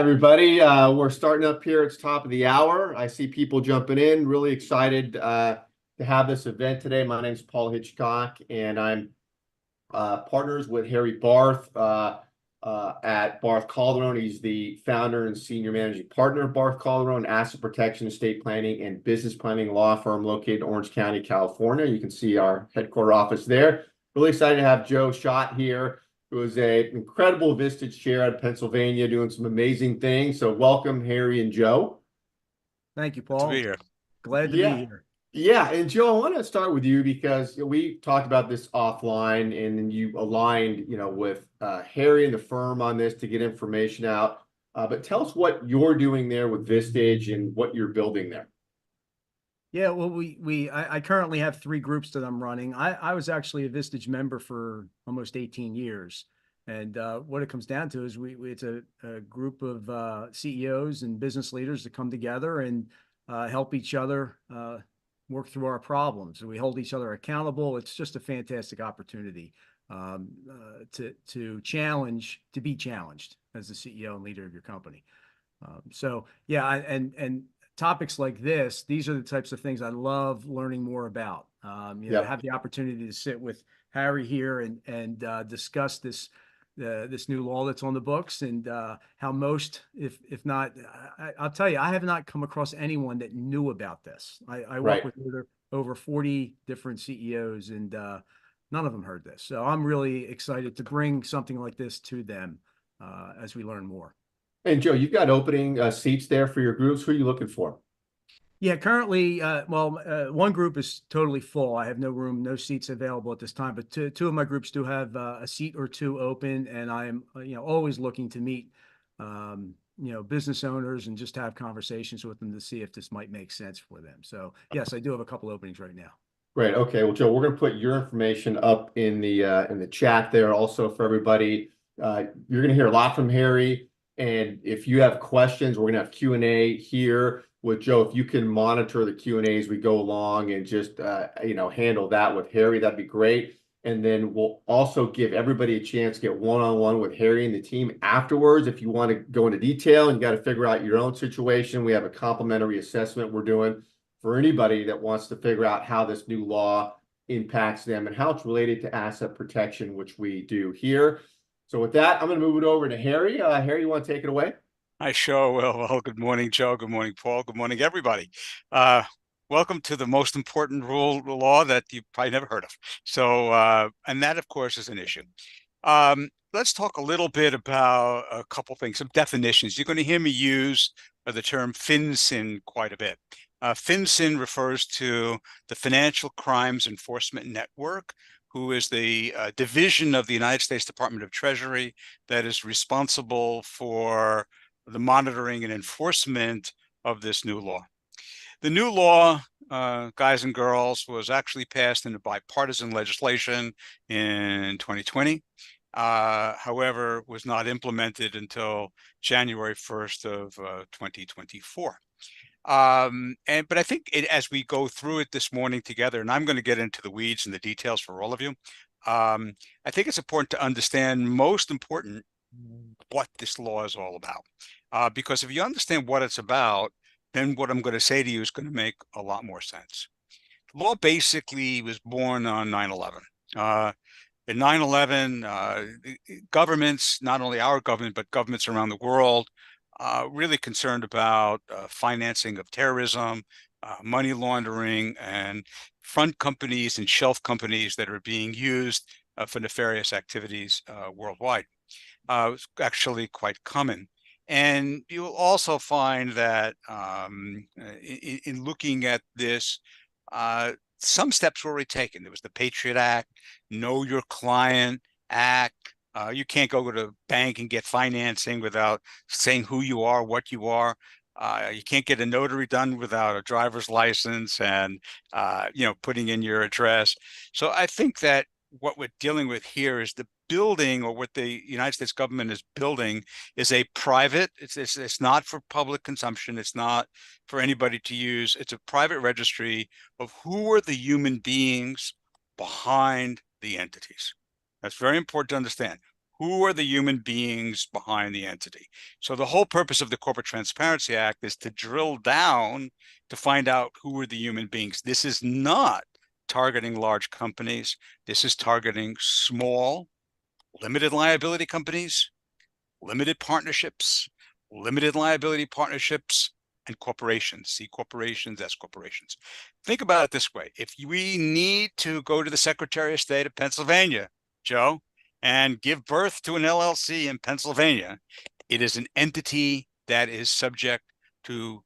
Everybody. We're starting up here. It's top of the hour. I see people jumping in. Really excited to have this event today. My name is Paul Hitchcock, and I'm partners with Harry Barth at Barth Calderon. He's the founder and senior managing partner of Barth Calderon, asset protection, estate planning, and business planning law firm located in Orange County, California. You can see our headquarter office there. Really excited to have Joe Shott here, who is an incredible Vistage Chair out of Pennsylvania, doing some amazing things. So welcome, Harry and Joe. Thank you, Good to Paul. be here. Glad to be here. Yeah, and Joe, I want to start with you because we talked about this offline, and then you aligned, with Harry and the firm on this to get information out. But tell us what you're doing there with Vistage and what you're building there. Yeah, well, I currently have 3 groups that I'm running. I was actually a Vistage member for almost 18 years. And what it comes down to is it's a group of CEOs and business leaders that come together and help each other work through our problems. We hold each other accountable. It's just a fantastic opportunity to be challenged as the CEO and leader of your company. So yeah, and topics like these are the types of things I love learning more about. To have the opportunity to sit with Harry here and discuss this new law that's on the books, and how most, if not, I'll tell you, I have not come across anyone that knew about this. I work with over 40 different CEOs, and none of them heard this. So I'm really excited to bring something like this to them as we learn more. And Joe, you've got opening seats there for your groups. Who are you looking for? Yeah, currently, one group is totally full. I have no room, no seats available at this time, but two of my groups do have a seat or 2 open, and I am, always looking to meet, business owners and just have conversations with them to see if this might make sense for them. So yes, I do have a couple openings right now. Great. Okay. Well, Joe, we're going to put your information up in the chat there also for everybody. You're going to hear a lot from Harry, and if you have questions, we're going to have Q&A here with Joe. If you can monitor the Q&A as we go along and just handle that with Harry, that'd be great. And then we'll also give everybody a chance to get one-on-one with Harry and the team afterwards. If you want to go into detail and you got to figure out your own situation, we have a complimentary assessment we're doing for anybody that wants to figure out how this new law impacts them and how it's related to asset protection, which we do here. So with that, I'm going to move it over to Harry. Harry, you want to take it away? I sure will. Well, good morning, Joe. Good morning, Paul. Good morning, everybody. Welcome to the most important law that you probably never heard of. So, and that, of course, is an issue. Let's talk a little bit about a couple things, some definitions. You're going to hear me use the term FinCEN quite a bit. FinCEN refers to the Financial Crimes Enforcement Network, who is the division of the United States Department of Treasury that is responsible for the monitoring and enforcement of this new law. The new law, guys and girls, was actually passed in a bipartisan legislation in 2020. However, was not implemented until January 1st of 2024. But I think as we go through it this morning together, and I'm going to get into the weeds and the details for all of you, I think it's important to understand, most important, what this law is all about. Because if you understand what it's about, then what I'm going to say to you is going to make a lot more sense. The law basically was born on 9/11. In 9/11, governments, not only our government, but governments around the world, really concerned about financing of terrorism, money laundering, and front companies and shelf companies that are being used for nefarious activities worldwide. It's actually quite common. And you'll also find that in looking at this, some steps were already taken. There was the Patriot Act, Know Your Client Act. You can't go to a bank and get financing without saying who you are, what you are. You can't get a notary done without a driver's license and putting in your address. So I think that what we're dealing with here is the building, or what the United States government is building, is a private. It's not for public consumption. It's not for anybody to use. It's a private registry of who are the human beings behind the entities. That's very important to understand. Who are the human beings behind the entity? So the whole purpose of the Corporate Transparency Act is to drill down to find out who are the human beings. This is not targeting large companies. This is targeting small, limited liability companies, limited partnerships, limited liability partnerships, and corporations. C corporations, S corporations. Think about it this way. If we need to go to the Secretary of State of Pennsylvania, Joe, and give birth to an LLC in Pennsylvania, it is an entity that is subject to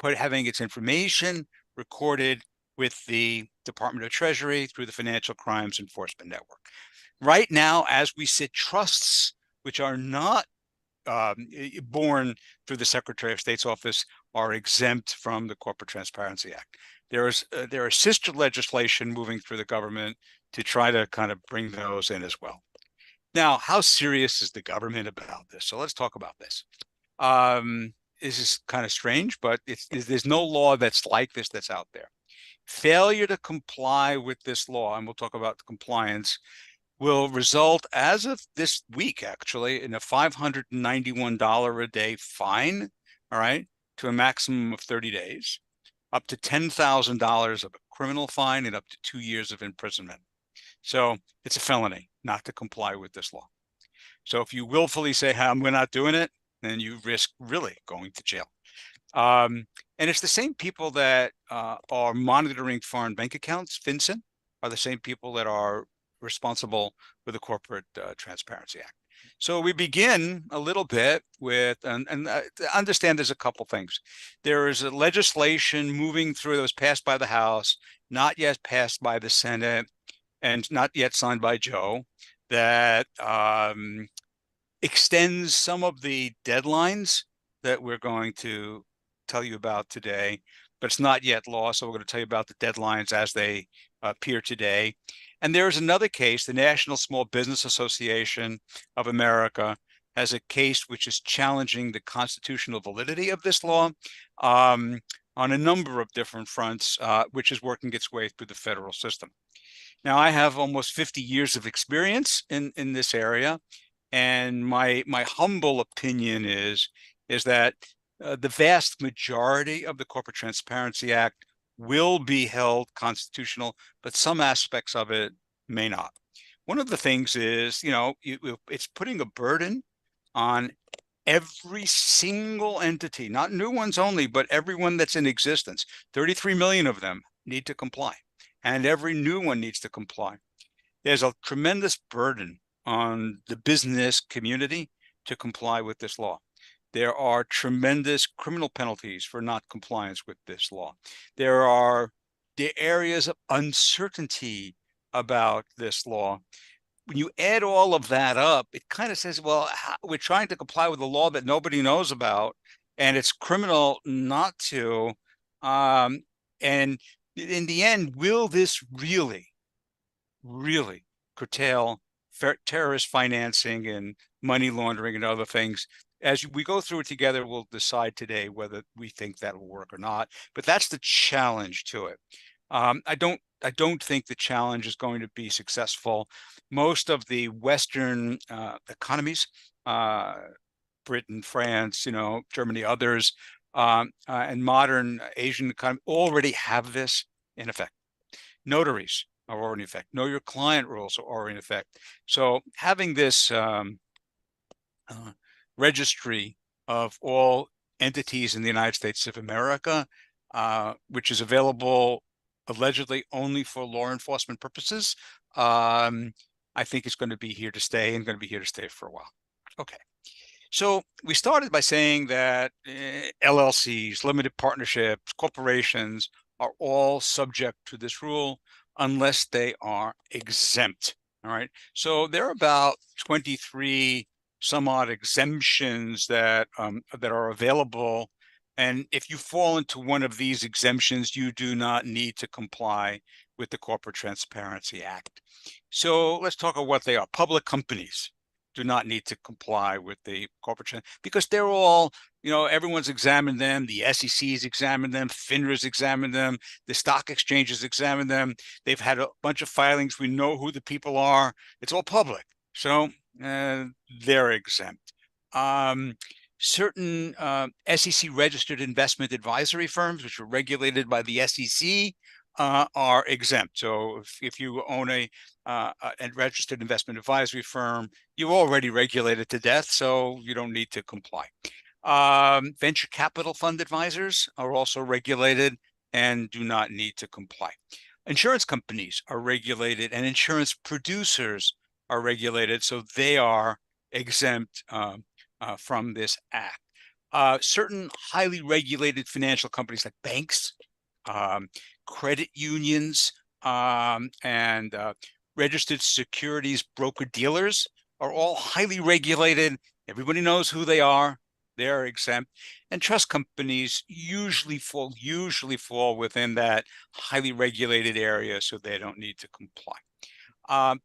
having its information recorded with the Department of Treasury through the Financial Crimes Enforcement Network. Right now, as we sit, trusts which are not born through the Secretary of State's office are exempt from the Corporate Transparency Act. There is sister legislation moving through the government to try to kind of bring those in as well. Now, how serious is the government about this? So let's talk about this. This is kind of strange, but there's no law that's like this that's out there. Failure to comply with this law, and we'll talk about the compliance, will result, as of this week, actually, in a $591 a day fine, all right, to a maximum of 30 days, up to $10,000 of a criminal fine, and up to 2 years of imprisonment. So it's a felony not to comply with this law. So if you willfully say, hey, we're not doing it, then you risk really going to jail. And it's the same people that are monitoring foreign bank accounts, FinCEN, are the same people that are responsible for the Corporate Transparency Act. So we begin a little bit with, and understand there's a couple things. There is a legislation moving through that was passed by the House, not yet passed by the Senate, and not yet signed by Joe, that extends some of the deadlines that we're going to tell you about today, but it's not yet law. So we're going to tell you about the deadlines as they appear today. And there's another case, the National Small Business Association of America has a case which is challenging the constitutional validity of this law on a number of different fronts, which is working its way through the federal system. Now, I have almost 50 years of experience in this area, and my humble opinion is that the vast majority of the Corporate Transparency Act will be held constitutional, but some aspects of it may not. One of the things is, it's putting a burden on every single entity, not new ones only, but everyone that's in existence. 33 million of them need to comply, and every new one needs to comply. There's a tremendous burden on the business community to comply with this law. There are tremendous criminal penalties for not compliance with this law. There are the areas of uncertainty about this law. When you add all of that up, it kind of says, well, we're trying to comply with a law that nobody knows about, and it's criminal not to. And in the end, will this really curtail terrorist financing and money laundering and other things? As we go through it together, we'll decide today whether we think that will work or not. But that's the challenge to it. I don't think the challenge is going to be successful. Most of the Western economies, Britain, France, Germany, others, and modern Asian economy already have this in effect. Notaries are already in effect. Know your client rules are already in effect. So having this registry of all entities in the United States of America, which is available allegedly only for law enforcement purposes, I think it's going to be here to stay, and going to be here to stay for a while. Okay. So we started by saying that LLCs, limited partnerships, corporations are all subject to this rule unless they are exempt. All right. So there are about 23 some odd exemptions that are available. And if you fall into one of these exemptions, you do not need to comply with the Corporate Transparency Act. So let's talk about what they are. Public companies do not need to comply with the corporate, because they're all, everyone's examined them. The SEC's examined them. FINRA's examined them. The stock exchanges examined them. They've had a bunch of filings. We know who the people are. It's all public. So they're exempt. Certain SEC registered investment advisory firms, which are regulated by the SEC, are exempt. So if you own a registered investment advisory firm, you're already regulated to death, so you don't need to comply. Venture capital fund advisors are also regulated and do not need to comply. Insurance companies are regulated and insurance producers are regulated, so they are exempt from this act. Certain highly regulated financial companies like banks, credit unions, and registered securities broker dealers are all highly regulated. Everybody knows who they are. They're exempt. And trust companies usually fall within that highly regulated area, so they don't need to comply.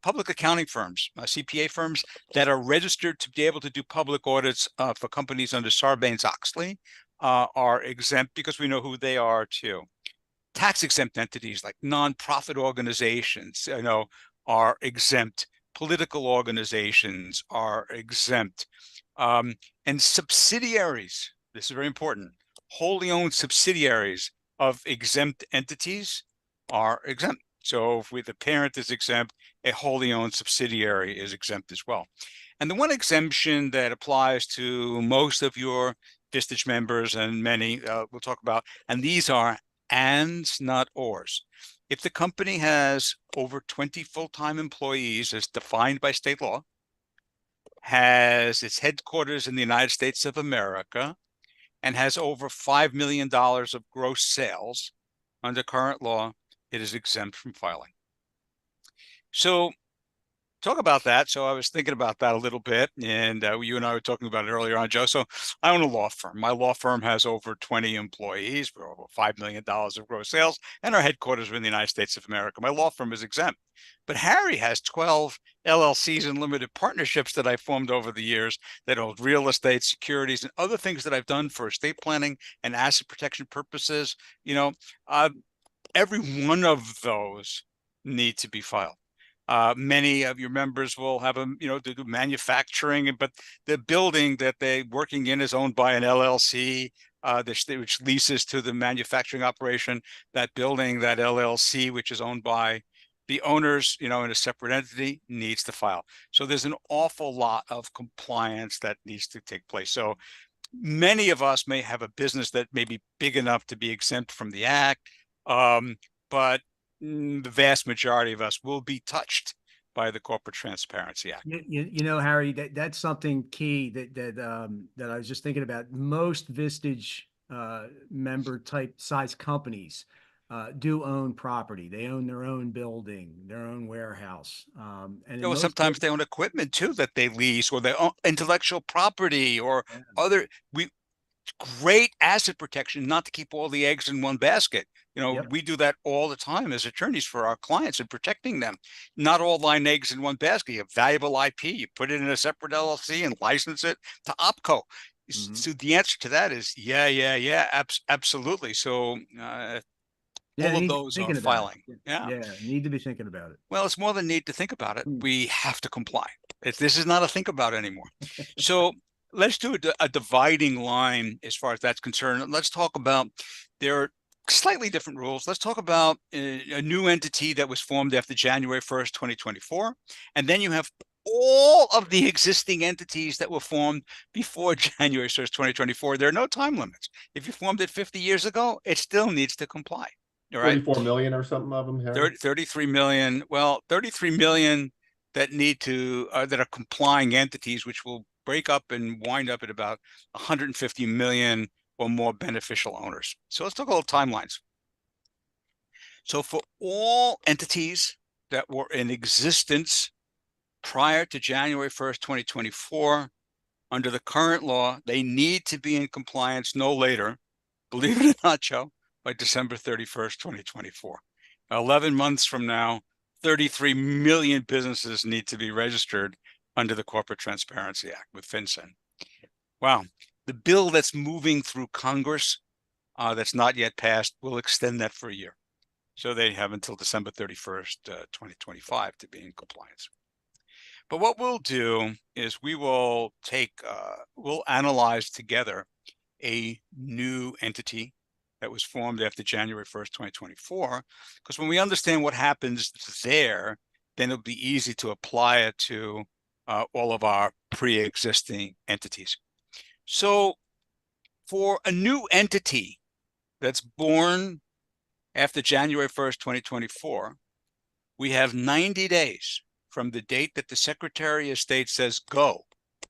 Public accounting firms, CPA firms that are registered to be able to do public audits for companies under Sarbanes-Oxley are exempt because we know who they are too. Tax exempt entities like nonprofit organizations, are exempt. Political organizations are exempt. And subsidiaries, this is very important, wholly owned subsidiaries of exempt entities are exempt. So if the parent is exempt, a wholly owned subsidiary is exempt as well. And the one exemption that applies to most of your Vistage members and many we'll talk about, and these are ands, not ors. If the company has over 20 full-time employees as defined by state law, has its headquarters in the United States of America, and has over $5 million of gross sales under current law, it is exempt from filing. So talk about that. So I was thinking about that a little bit, and you and I were talking about it earlier on, Joe. So I own a law firm. My law firm has over 20 employees, we're over $5 million of gross sales, and our headquarters are in the United States of America. My law firm is exempt. But Harry has 12 LLCs and limited partnerships that I formed over the years that hold real estate, securities, and other things that I've done for estate planning and asset protection purposes. Every one of those need to be filed. Many of your members will have to do manufacturing, but the building that they're working in is owned by an LLC, which leases to the manufacturing operation. That building, that LLC, which is owned by the owners, in a separate entity, needs to file. So there's an awful lot of compliance that needs to take place. So many of us may have a business that may be big enough to be exempt from the act, but the vast majority of us will be touched by the Corporate Transparency Act. Harry, that's something key that I was just thinking about. Most Vistage member type size companies do own property. They own their own building, their own warehouse, and sometimes they own equipment too that they lease, or they own intellectual property, or other. Great asset protection, not to keep all the eggs in one basket. We do that all the time as attorneys for our clients and protecting them. Not all thine eggs in one basket. You have valuable IP, you put it in a separate LLC and license it to OpCo. Mm-hmm. So the answer to that is absolutely. So all of those are filing. Need to be thinking about it. Well, it's more than need to think about it. We have to comply. This is not a think about anymore. So let's do a dividing line as far as that's concerned. Let's talk about, there are slightly different rules. Let's talk about a new entity that was formed after January 1st, 2024. And then you have all of the existing entities that were formed before January 1st, 2024. There are no time limits. If you formed it 50 years ago, it still needs to comply. All right? 34 million or something of them, Harry? 33 million. Well, 33 million that need to, that are complying entities, which will break up and wind up at about 150 million or more beneficial owners. So let's talk about timelines. So for all entities that were in existence prior to January 1st, 2024, under the current law, they need to be in compliance no later, believe it or not, Joe, by December 31st, 2024. 11 months from now, 33 million businesses need to be registered under the Corporate Transparency Act with FinCEN. Wow. The bill that's moving through Congress that's not yet passed will extend that for a year. So they have until December 31st, 2025 to be in compliance. But what we'll do is we will we'll analyze together a new entity that was formed after January 1st, 2024, because when we understand what happens there, then it'll be easy to apply it to all of our pre-existing entities. So for a new entity that's born after January 1st, 2024, we have 90 days from the date that the Secretary of State says go,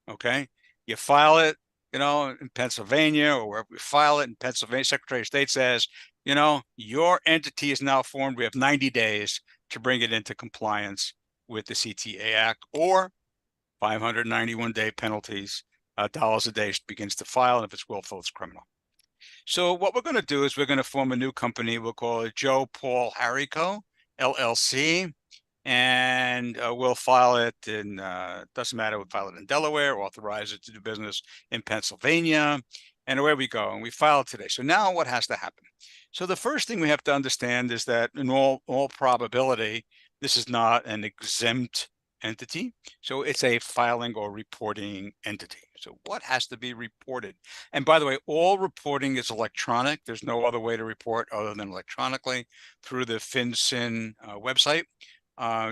okay? You file it, in Pennsylvania or wherever we file it in Pennsylvania, Secretary of State says, your entity is now formed. We have 90 days to bring it into compliance with the CTA Act, or 591-day penalties, dollars a day begins to file, and if it's willful, it's criminal. So what we're going to do is we're going to form a new company. We'll call it Joe, Paul, Harry Co. LLC, and we'll file it in, doesn't matter, we'll file it in Delaware, authorize it to do business in Pennsylvania, and away we go. And we file it today. So now what has to happen? So the first thing we have to understand is that in all probability, this is not an exempt entity. So it's a filing or reporting entity. So what has to be reported? And by the way, all reporting is electronic. There's no other way to report other than electronically through the FinCEN website.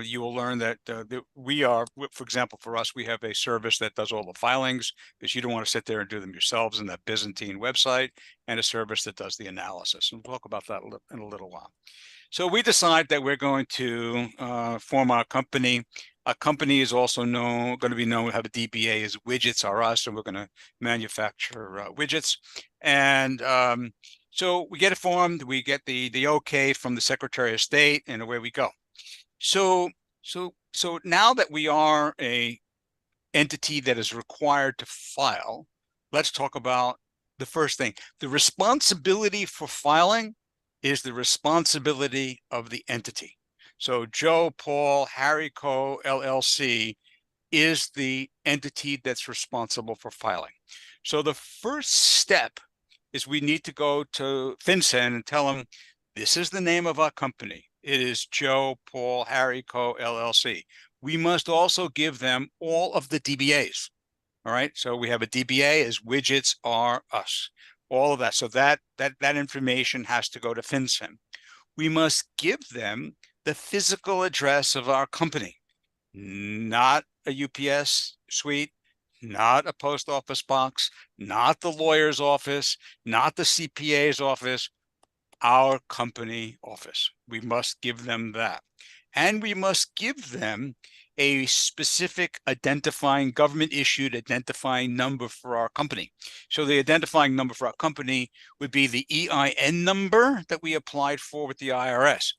You will learn that we are, for example, for us, we have a service that does all the filings because you don't want to sit there and do them yourselves in that Byzantine website, and a service that does the analysis. And we'll talk about that in a little while. So we decide that we're going to form our company. A company is also going to be known, have a DBA as Widgets Are Us, and we're going to manufacture widgets. And so we get it formed, we get the okay from the Secretary of State, and away we go. So now that we are a entity that is required to file, let's talk about the first thing. The responsibility for filing is the responsibility of the entity. So Joe, Paul, Harry Co. LLC is the entity that's responsible for filing. So the first step is we need to go to FinCEN and tell them, this is the name of our company. It is Joe, Paul, Harry Co. LLC. We must also give them all of the DBAs. All right. So we have a DBA as Widgets Are Us. All of that. So that information has to go to FinCEN. We must give them the physical address of our company, not a UPS suite, not a post office box, not the lawyer's office, not the CPA's office, our company office. We must give them that. And we must give them a specific government issued identifying number for our company. So the identifying number for our company would be the EIN number that we applied for with the IRS.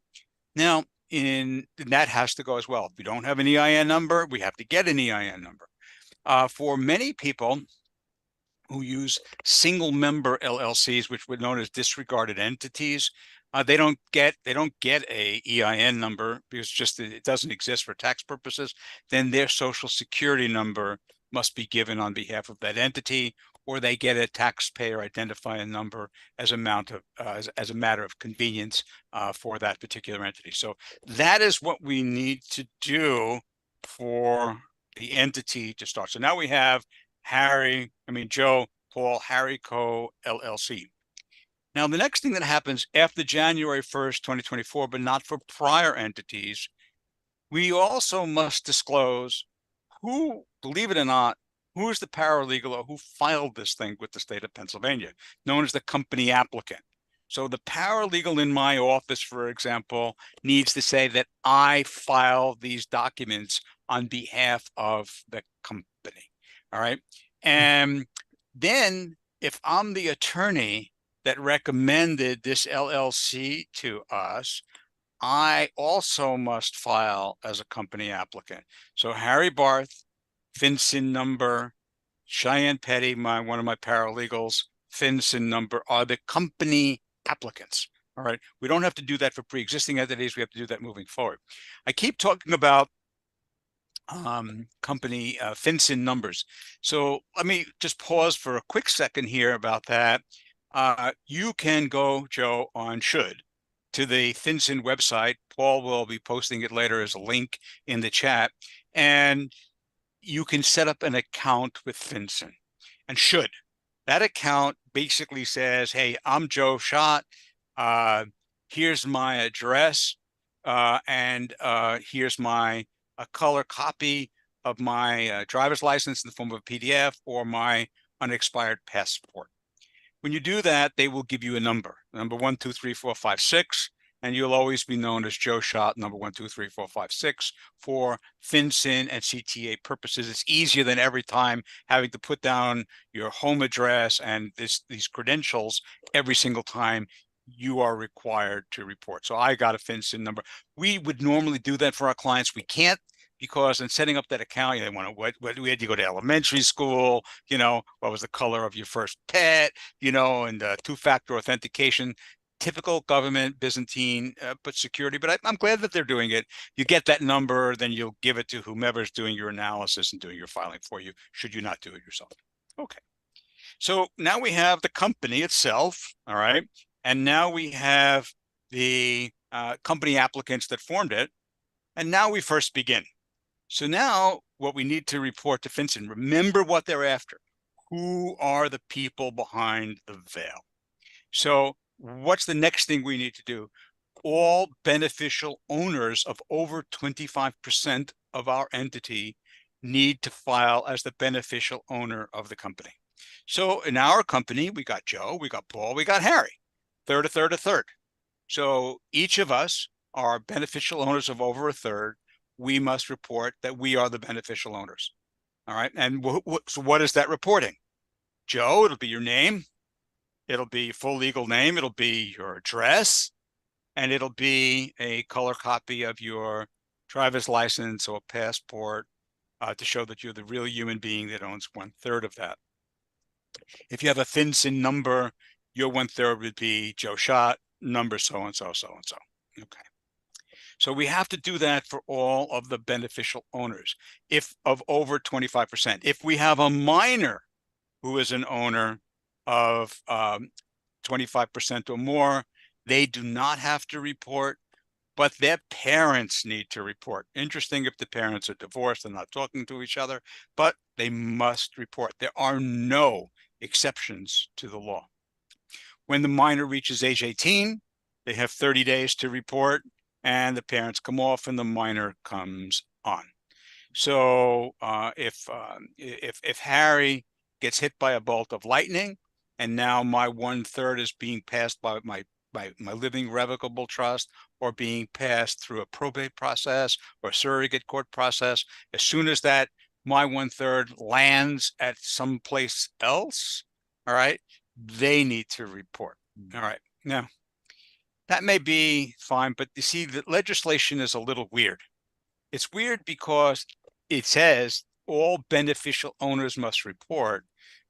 Now, that has to go as well. If we don't have an EIN number, we have to get an EIN number. For many people who use single member LLCs, which were known as disregarded entities, they don't get a EIN number because it doesn't exist for tax purposes. Then their social security number must be given on behalf of that entity, or they get a taxpayer identifying number as a matter of convenience for that particular entity. So that is what we need to do for the entity to start. So now we have Joe, Paul, Harry Co. LLC. Now, the next thing that happens after January 1st, 2024, but not for prior entities, we also must disclose who, believe it or not, who is the paralegal or who filed this thing with the state of Pennsylvania, known as the company applicant. So the paralegal in my office, for example, needs to say that I filed these documents on behalf of the company. All right. And then if I'm the attorney that recommended this LLC to us, I also must file as a company applicant. So Harry Barth, FinCEN number, Cheyenne Petty, one of my paralegals, FinCEN number are the company applicants. All right. We don't have to do that for pre-existing entities. We have to do that moving forward. I keep talking about company FinCEN numbers. So let me just pause for a quick second here about that. You can go, Joe, to the FinCEN website. Paul will be posting it later as a link in the chat. And you can set up an account with FinCEN, and should. That account basically says, hey, I'm Joe Shott. Here's my address, and here's my a color copy of my driver's license in the form of a PDF or my unexpired passport. When you do that, they will give you a number 1, 2, 3, 4, 5, 6, and you'll always be known as Joe Shott, number 1, 2, 3, 4, 5, 6 for FinCEN and CTA purposes. It's easier than every time having to put down your home address and these credentials every single time you are required to report. So I got a FinCEN number. We would normally do that for our clients. We can't, because in setting up that account, they want to, where did you go to elementary school? What was the color of your first pet? And two-factor authentication, typical government Byzantine, but security. But I'm glad that they're doing it. You get that number, then you'll give it to whomever's doing your analysis and doing your filing for you, should you not do it yourself. Okay. So now we have the company itself, all right? And now we have the company applicants that formed it. And now we first begin. So now what we need to report to FinCEN, remember what they're after. Who are the people behind the veil? So what's the next thing we need to do? All beneficial owners of over 25% of our entity need to file as the beneficial owner of the company. So in our company, we got Joe, we got Paul, we got Harry, third, a third, a third. So each of us are beneficial owners of over a third. We must report that we are the beneficial owners. All right. And so what is that reporting? Joe, it'll be your name. It'll be your full legal name. It'll be your address. And it'll be a color copy of your driver's license or passport to show that you're the real human being that owns 1/3 of that. If you have a FinCEN number, your 1/3 would be Joe Shott, number so-and-so, so-and-so. Okay. So we have to do that for all of the beneficial owners, if of over 25%. If we have a minor who is an owner of 25% or more, they do not have to report, but their parents need to report. Interesting if the parents are divorced and not talking to each other, but they must report. There are no exceptions to the law. When the minor reaches age 18, they have 30 days to report, and the parents come off and the minor comes on. So if Harry gets hit by a bolt of lightning, and now my 1/3 is being passed by my living revocable trust, or being passed through a probate process or a surrogate court process, as soon as that my 1/3 lands at someplace else, all right, they need to report. All right. Now, that may be fine, but you see, the legislation is a little weird. It's weird because it says all beneficial owners must report,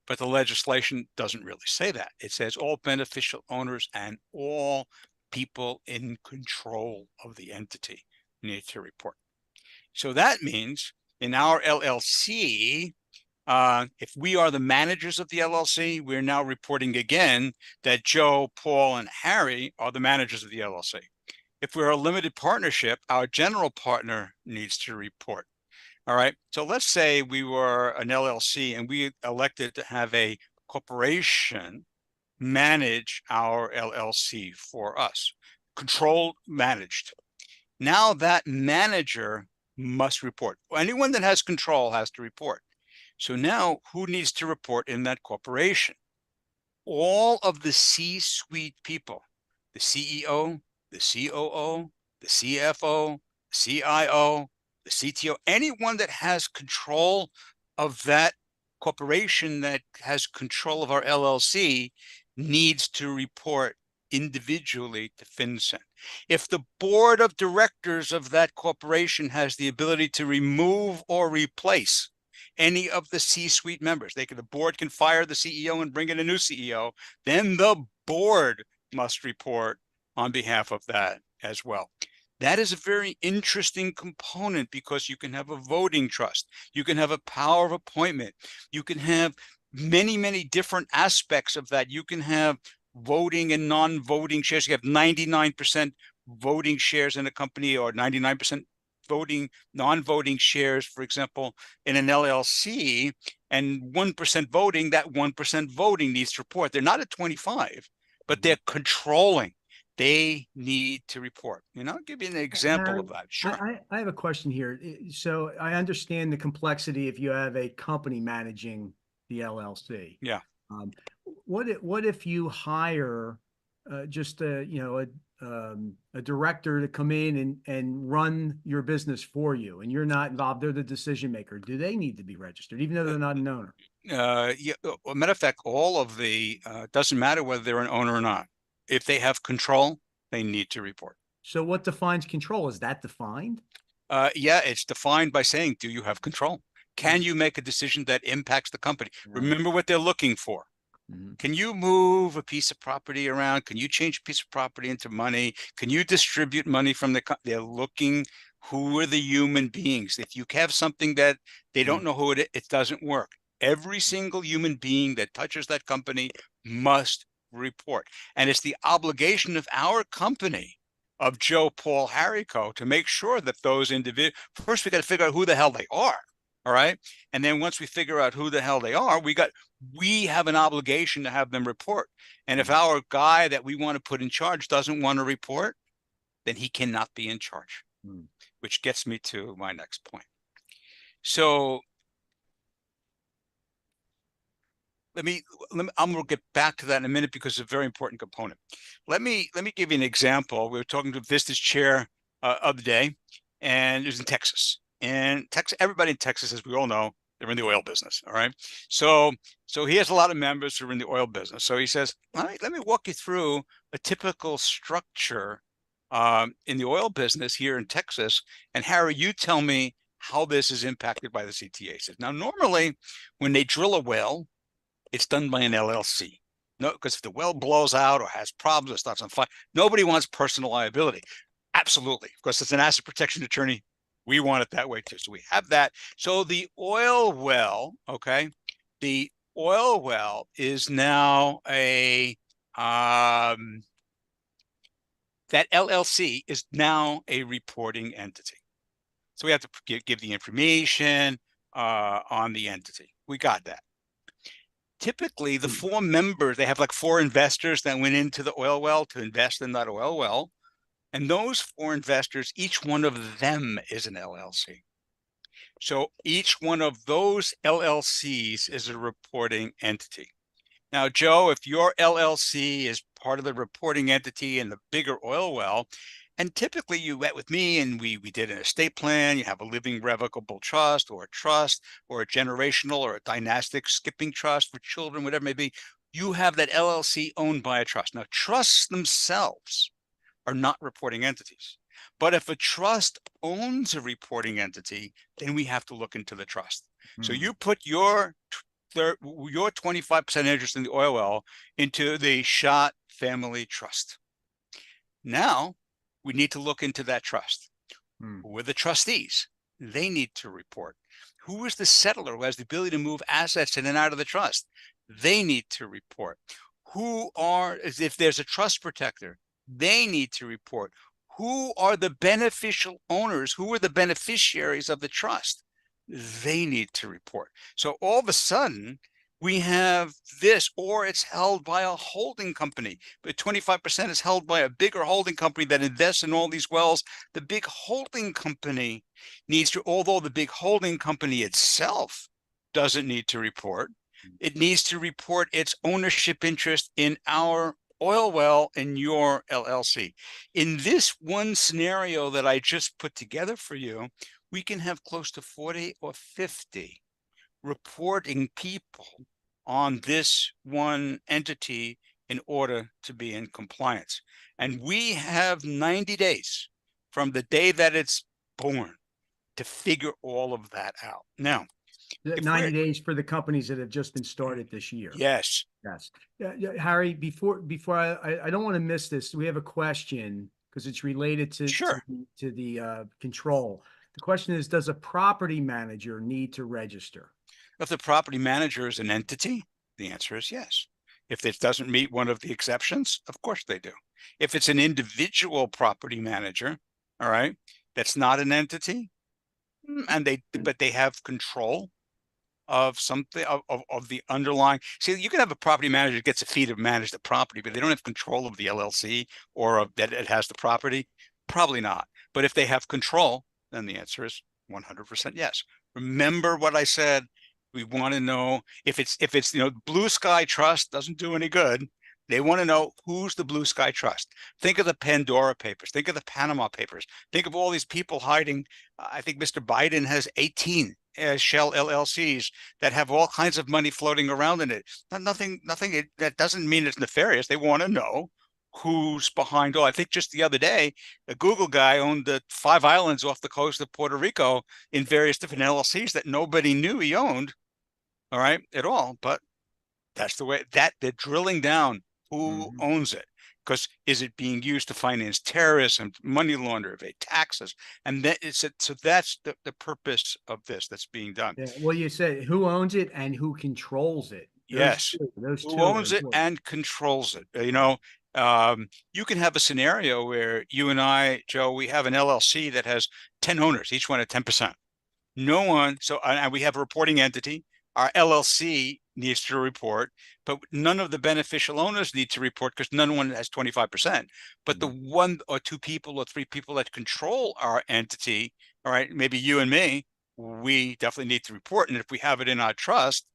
but the legislation doesn't really say that. It says all beneficial owners and all people in control of the entity need to report. So that means in our LLC, if we are the managers of the LLC, we're now reporting again that Joe, Paul, and Harry are the managers of the LLC. If we're a limited partnership, our general partner needs to report. All right. So let's say we were an LLC and we elected to have a corporation manage our LLC for us, controlled, managed. Now that manager must report. Anyone that has control has to report. So now who needs to report in that corporation? All of the C-suite people, the CEO, the COO, the CFO, the CIO, the CTO, anyone that has control of that corporation, that has control of our LLC, needs to report individually to FinCEN. If the board of directors of that corporation has the ability to remove or replace any of the C-suite members, the board can fire the CEO and bring in a new CEO, then the board must report on behalf of that as well. That is a very interesting component because you can have a voting trust. You can have a power of appointment. You can have many, many different aspects of that. You can have voting and non-voting shares. You have 99% voting shares in a company or 99% non-voting shares, for example, in an LLC, and 1% voting, that 1% voting needs to report. They're not at 25, but they're controlling. They need to report. I'll give you an example of that. Sure. I have a question here. So I understand the complexity if you have a company managing the LLC. Yeah. What if you hire just a director to come in and run your business for you, and you're not involved? They're the decision maker. Do they need to be registered, even though they're not an owner? Yeah. A matter of fact, all of the doesn't matter whether they're an owner or not. If they have control, they need to report. So what defines control? Is that defined? Yeah, it's defined by saying, do you have control? Can you make a decision that impacts the company? Remember what they're looking for. Can you move a piece of property around? Can you change a piece of property into money? Can you distribute money from they're looking, who are the human beings? If you have something that they don't know who it doesn't work. Every single human being that touches that company must report. And it's the obligation of our company, of Joe, Paul, Harry Co., to make sure that those individuals, first we got to figure out who the hell they are. All right. And then once we figure out who the hell they are, we have an obligation to have them report. And if our guy that we want to put in charge doesn't want to report, then he cannot be in charge, which gets me to my next point. So I'm going to get back to that in a minute because it's a very important component. Let me give you an example. We were talking to Vistage Chair of the day, and it was in Texas. And everybody in Texas, as we all know, they're in the oil business. All right. So he has a lot of members who are in the oil business. So he says, all right, let me walk you through a typical structure in the oil business here in Texas. And Harry, you tell me how this is impacted by the CTA. He says, now, normally when they drill a well, it's done by an LLC. No, because if the well blows out or has problems or starts on fire, nobody wants personal liability. Absolutely. Of course, it's an asset protection attorney. We want it that way too. So we have that. So the oil well, okay, the oil well is now that LLC is now a reporting entity. So we have to give the information on the entity. We got that. Typically, the 4 members, they have like 4 investors that went into the oil well to invest in that oil well. And those 4 investors, each one of them is an LLC. So each one of those LLCs is a reporting entity. Now, Joe, if your LLC is part of the reporting entity in the bigger oil well, and typically you met with me and we did an estate plan, you have a living revocable trust or a generational or a dynastic skipping trust for children, whatever it may be, you have that LLC owned by a trust. Now, trusts themselves are not reporting entities. But if a trust owns a reporting entity, then we have to look into the trust. So you put your 25% interest in the oil well into the Shott family trust. Now we need to look into that trust. Who are the trustees? They need to report. Who is the settler who has the ability to move assets in and out of the trust? They need to report. If there's a trust protector, they need to report. Who are the beneficial owners? Who are the beneficiaries of the trust? They need to report. So all of a sudden, we have this, or it's held by a holding company, but 25% is held by a bigger holding company that invests in all these wells. The big holding company needs to, although the big holding company itself doesn't need to report, it needs to report its ownership interest in our oil well in your LLC. In this one scenario that I just put together for you, we can have close to 40 or 50 reporting people on this one entity in order to be in compliance. And we have 90 days from the day that it's born to figure all of that out. Now, 90 days for the companies that have just been started this year. Yes. Yes. Harry, before I don't want to miss this. We have a question because it's related to the control. The question is, does a property manager need to register? If the property manager is an entity, the answer is yes. If it doesn't meet one of the exceptions, of course they do. If it's an individual property manager, all right, that's not an entity, and but they have control of something of the underlying. See, you can have a property manager that gets a fee to manage the property, but they don't have control of the LLC or of that it has the property. Probably not. But if they have control, then the answer is 100% yes. Remember what I said. We want to know if it's Blue Sky Trust doesn't do any good. They want to know who's the Blue Sky Trust. Think of the Pandora Papers. Think of the Panama Papers. Think of all these people hiding. I think Mr. Biden has 18 shell LLCs that have all kinds of money floating around in it. Nothing. That doesn't mean it's nefarious. They want to know who's behind all. I think just the other day, a Google guy owned the 5 islands off the coast of Puerto Rico in various different LLCs that nobody knew he owned. All right, at all. But that's the way that they're drilling down who owns it. Because is it being used to finance terrorists and money launder, evade taxes? And that so that's the purpose of this that's being done. Yeah. Well, you said who owns it and who controls it. Yes. Those Who two owns are it important. and controls it? You can have a scenario where you and I, Joe, we have an LLC that has 10 owners, each one at 10%. No one, and we have a reporting entity. Our LLC needs to report, but none of the beneficial owners need to report because none one has 25%. But the 1 or 2 people or 3 people that control our entity, all right, maybe you and me, we definitely need to report. And if we have it in our trust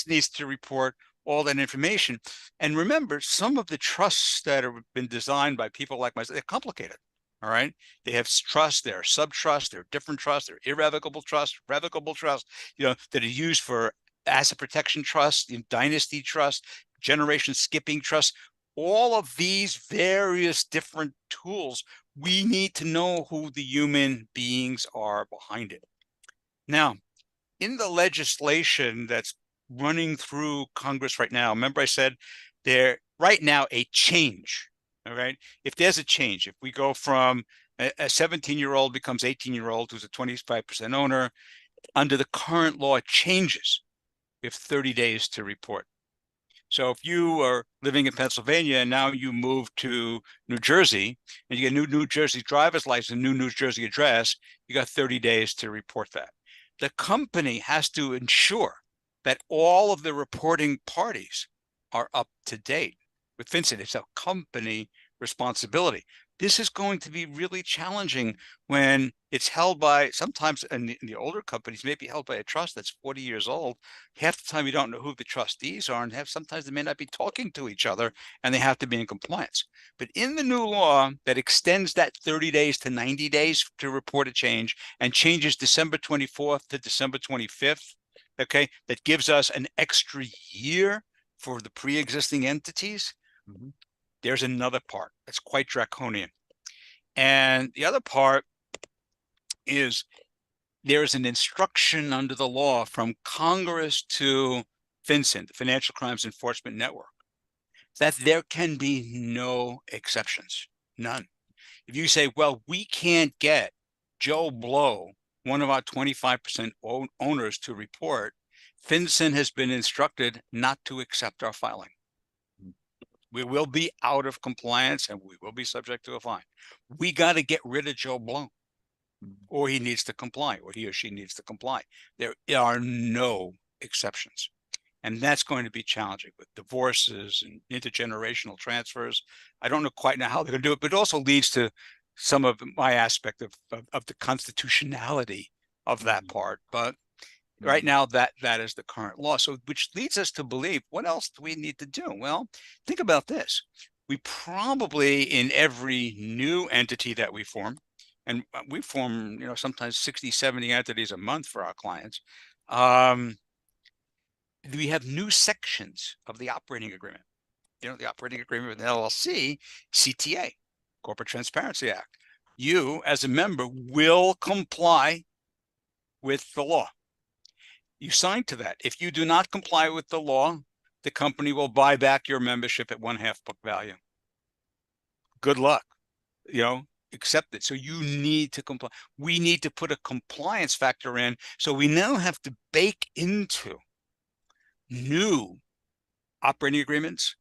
needs to report all that information. And remember, some of the trusts that have been designed by people like myself, they're complicated. All right. They have trusts, there are sub-trusts, there are different trusts, there are irrevocable trusts, revocable trusts, that are used for asset protection trusts, dynasty trusts, generation skipping trusts. All of these various different tools, we need to know who the human beings are behind it. Now, in the legislation that's running through Congress right now, remember I said there right now a change. All right. If there's a change, if we go from a 17-year-old becomes 18-year-old who's a 25% owner, under the current law, it changes. We have 30 days to report. So if you are living in Pennsylvania and now you move to New Jersey and you get a New Jersey driver's license, New Jersey address, you got 30 days to report that. The company has to ensure that all of the reporting parties are up to date with FinCEN. It's a company responsibility. This is going to be really challenging when it's held by, sometimes in the older companies, may be held by a trust that's 40 years old. Half the time you don't know who the trustees are, and sometimes they may not be talking to each other, and they have to be in compliance. But in the new law that extends that 30 days to 90 days to report a change and changes December 24th to December 25th, okay, that gives us an extra year for the pre-existing entities. There's another part that's quite draconian. And the other part is there's an instruction under the law from Congress to FinCEN, the Financial Crimes Enforcement Network, that there can be no exceptions, none. If you say, well, we can't get Joe Blow, one of our 25% owners, to report, FinCEN has been instructed not to accept our filing. We will be out of compliance and we will be subject to a fine. We got to get rid of Joe Blow, or he needs to comply, or he or she needs to comply. There are no exceptions. And that's going to be challenging with divorces and intergenerational transfers. I don't know quite now how they're going to do it, but it also leads to some of my aspect of the constitutionality of that part. But right now, that is the current law. So, which leads us to believe, what else do we need to do? Well, think about this. We probably, in every new entity that we form, and we form, sometimes 60, 70 entities a month for our clients, we have new sections of the operating agreement. The operating agreement with LLC, CTA, Corporate Transparency Act. You, as a member, will comply with the law. You sign to that. If you do not comply with the law, the company will buy back your membership at 1/2 book value. Good luck, accept it. So you need to comply. We need to put a compliance factor in. So we now have to bake into new operating agreements,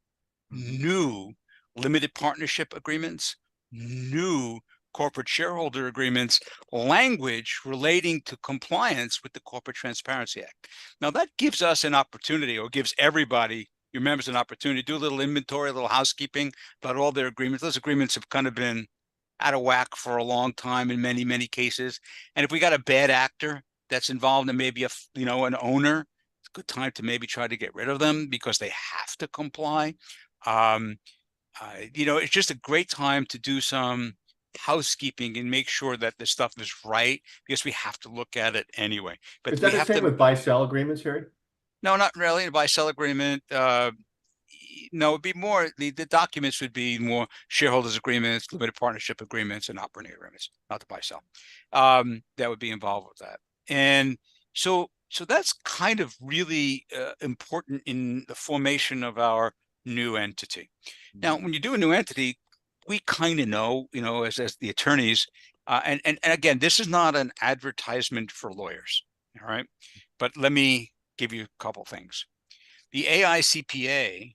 new limited partnership agreements, new corporate shareholder agreements language relating to compliance with the Corporate Transparency Act. Now that gives us an opportunity, or gives everybody, your members, an opportunity to do a little inventory, a little housekeeping about all their agreements. Those agreements have kind of been out of whack for a long time in many, many cases. And if we got a bad actor that's involved in maybe an owner, it's a good time to maybe try to get rid of them because they have to comply. It's just a great time to do some housekeeping and make sure that the stuff is right, because we have to look at it anyway. But Is that we the have same to, with buy-sell agreements, Harry? no, not really. A buy-sell agreement, no, it'd be more, the documents would be more shareholders agreements, limited partnership agreements, and operating agreements, not the buy-sell. That would be involved with that. And so that's kind of really important in the formation of our new entity. Now, when you do a new entity, we kind of know, as the attorneys, and again, this is not an advertisement for lawyers, all right? But let me give you a couple things. The AICPA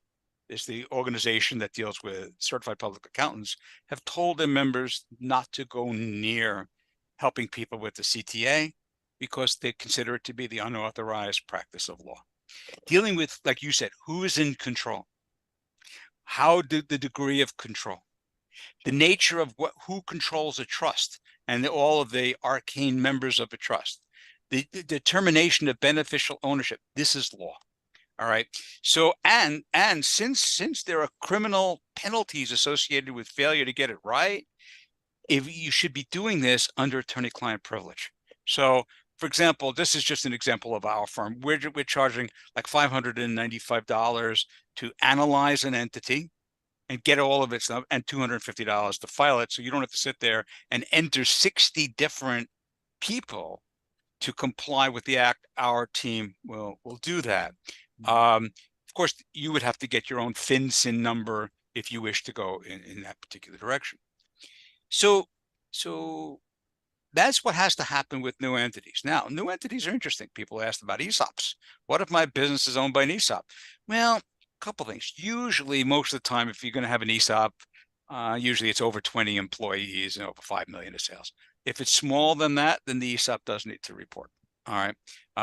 is the organization that deals with certified public accountants, have told their members not to go near helping people with the CTA because they consider it to be the unauthorized practice of law. Dealing with, like you said, who is in control? How do the degree of control, the nature of who controls a trust, and all of the arcane members of a trust, the determination of beneficial ownership. This is law. All right. So, and since there are criminal penalties associated with failure to get it right, if you should be doing this under attorney-client privilege. So, for example, this is just an example of our firm. We're charging like $595 to analyze an entity and get all of its stuff, and $250 to file it. So you don't have to sit there and enter 60 different people to comply with the act. Our team will do that. Of course, you would have to get your own FinCEN number if you wish to go in that particular direction. So that's what has to happen with new entities. Now, new entities are interesting. People asked about ESOPs. What if my business is owned by an ESOP? Well, a couple things. Usually, most of the time, if you're going to have an ESOP, usually it's over 20 employees and over 5 million in sales. If it's smaller than that, then the ESOP does need to report. All right,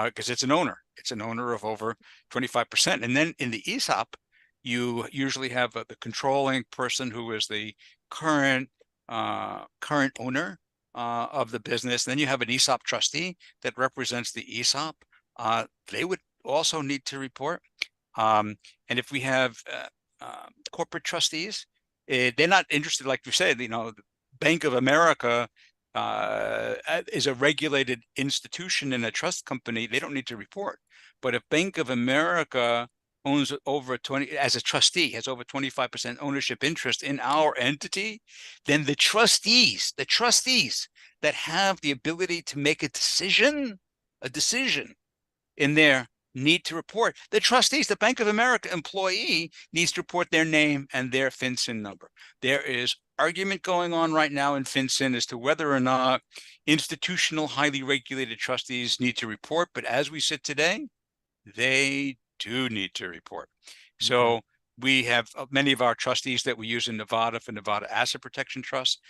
because it's an owner. It's an owner of over 25%. And then in the ESOP, you usually have the controlling person who is the current owner of the business. Then you have an ESOP trustee that represents the ESOP. They would also need to report. And if we have corporate trustees, they're not interested, like you said, Bank of America is a regulated institution in a trust company. They don't need to report. But if Bank of America owns over 20, as a trustee, has over 25% ownership interest in our entity, then the trustees that have the ability to make a decision in there need to report. The trustees, the Bank of America employee needs to report their name and their FinCEN number. There is argument going on right now in FinCEN as to whether or not institutional, highly regulated trustees need to report. But as we sit today, they do need to report. So we have many of our trustees that we use in Nevada for Nevada Asset Protection Trust.